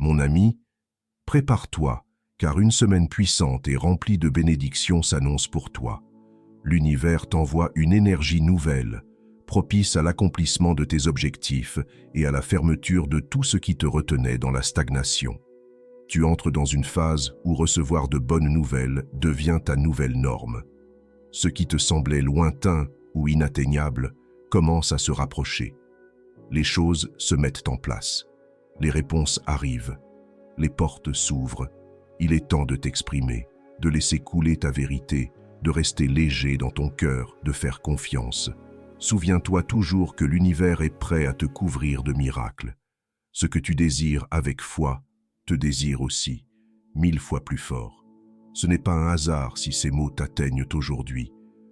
Mon ami, prépare-toi, car une semaine puissante et remplie de bénédictions s'annonce pour toi. L'univers t'envoie une énergie nouvelle, propice à l'accomplissement de tes objectifs et à la fermeture de tout ce qui te retenait dans la stagnation. Tu entres dans une phase où recevoir de bonnes nouvelles devient ta nouvelle norme. Ce qui te semblait lointain ou inatteignable commence à se rapprocher. Les choses se mettent en place. Les réponses arrivent. Les portes s'ouvrent. Il est temps de t'exprimer, de laisser couler ta vérité, de rester léger dans ton cœur, de faire confiance. Souviens-toi toujours que l'univers est prêt à te couvrir de miracles. Ce que tu désires avec foi te désire aussi, 1000 fois plus fort. Ce n'est pas un hasard si ces mots t'atteignent aujourd'hui.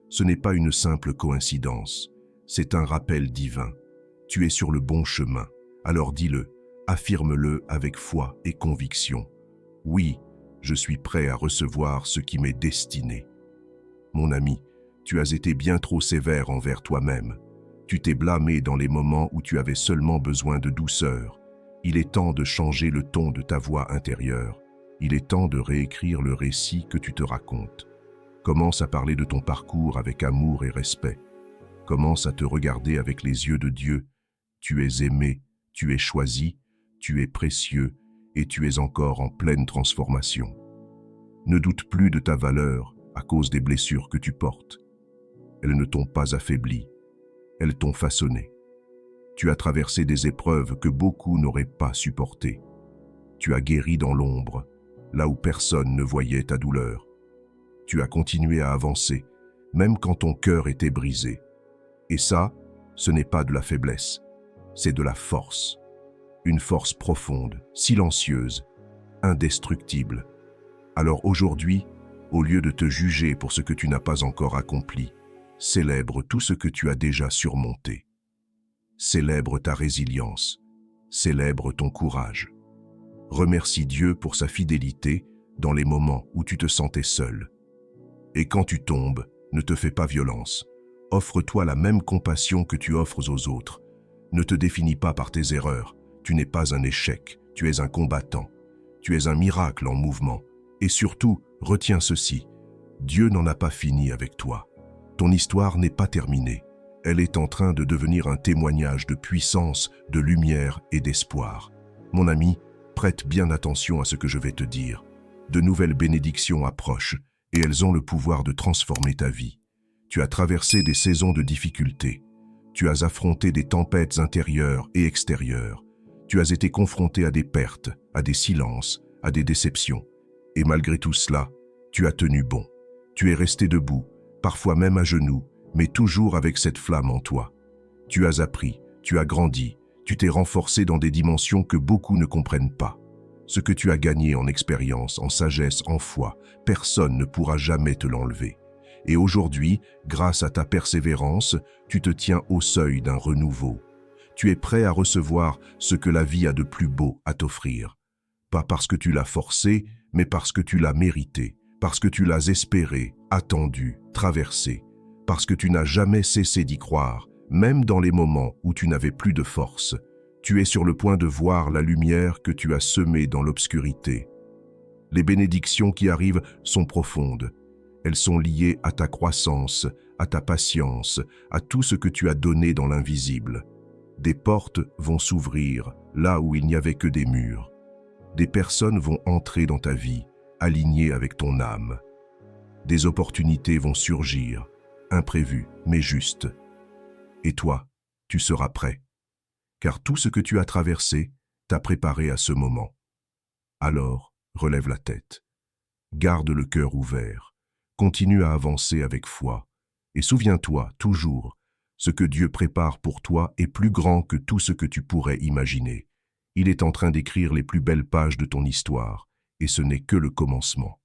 Ce n'est pas une simple coïncidence. C'est un rappel divin. Tu es sur le bon chemin. Alors dis-le, affirme-le avec foi et conviction. Oui, je suis prêt à recevoir ce qui m'est destiné. Mon ami, tu as été bien trop sévère envers toi-même. Tu t'es blâmé dans les moments où tu avais seulement besoin de douceur. Il est temps de changer le ton de ta voix intérieure. Il est temps de réécrire le récit que tu te racontes. Commence à parler de ton parcours avec amour et respect. Commence à te regarder avec les yeux de Dieu. Tu es aimé, tu es choisi, tu es précieux et tu es encore en pleine transformation. Ne doute plus de ta valeur à cause des blessures que tu portes. Elles ne t'ont pas affaibli, elles t'ont façonné. Tu as traversé des épreuves que beaucoup n'auraient pas supportées. Tu as guéri dans l'ombre, là où personne ne voyait ta douleur. Tu as continué à avancer, même quand ton cœur était brisé. Et ça, ce n'est pas de la faiblesse, c'est de la force. Une force profonde, silencieuse, indestructible. Alors aujourd'hui, au lieu de te juger pour ce que tu n'as pas encore accompli, célèbre tout ce que tu as déjà surmonté. Célèbre ta résilience, célèbre ton courage. Remercie Dieu pour sa fidélité dans les moments où tu te sentais seul. Et quand tu tombes, ne te fais pas violence. Offre-toi la même compassion que tu offres aux autres. Ne te définis pas par tes erreurs. Tu n'es pas un échec, tu es un combattant. Tu es un miracle en mouvement. Et surtout, retiens ceci. Dieu n'en a pas fini avec toi. Ton histoire n'est pas terminée. Elle est en train de devenir un témoignage de puissance, de lumière et d'espoir. Mon ami, prête bien attention à ce que je vais te dire. De nouvelles bénédictions approchent et elles ont le pouvoir de transformer ta vie. Tu as traversé des saisons de difficultés. Tu as affronté des tempêtes intérieures et extérieures. Tu as été confronté à des pertes, à des silences, à des déceptions. Et malgré tout cela, tu as tenu bon. Tu es resté debout, parfois même à genoux, mais toujours avec cette flamme en toi. Tu as appris, tu as grandi, tu t'es renforcé dans des dimensions que beaucoup ne comprennent pas. Ce que tu as gagné en expérience, en sagesse, en foi, personne ne pourra jamais te l'enlever. Et aujourd'hui, grâce à ta persévérance, tu te tiens au seuil d'un renouveau. Tu es prêt à recevoir ce que la vie a de plus beau à t'offrir. Pas parce que tu l'as forcé, mais parce que tu l'as mérité, parce que tu l'as espéré, attendu, traversé, parce que tu n'as jamais cessé d'y croire, même dans les moments où tu n'avais plus de force. Tu es sur le point de voir la lumière que tu as semée dans l'obscurité. Les bénédictions qui arrivent sont profondes. Elles sont liées à ta croissance, à ta patience, à tout ce que tu as donné dans l'invisible. Des portes vont s'ouvrir là où il n'y avait que des murs. Des personnes vont entrer dans ta vie, alignées avec ton âme. Des opportunités vont surgir, imprévues mais justes. Et toi, tu seras prêt, car tout ce que tu as traversé t'a préparé à ce moment. Alors, relève la tête, garde le cœur ouvert, continue à avancer avec foi, et souviens-toi toujours, ce que Dieu prépare pour toi est plus grand que tout ce que tu pourrais imaginer. Il est en train d'écrire les plus belles pages de ton histoire, et ce n'est que le commencement.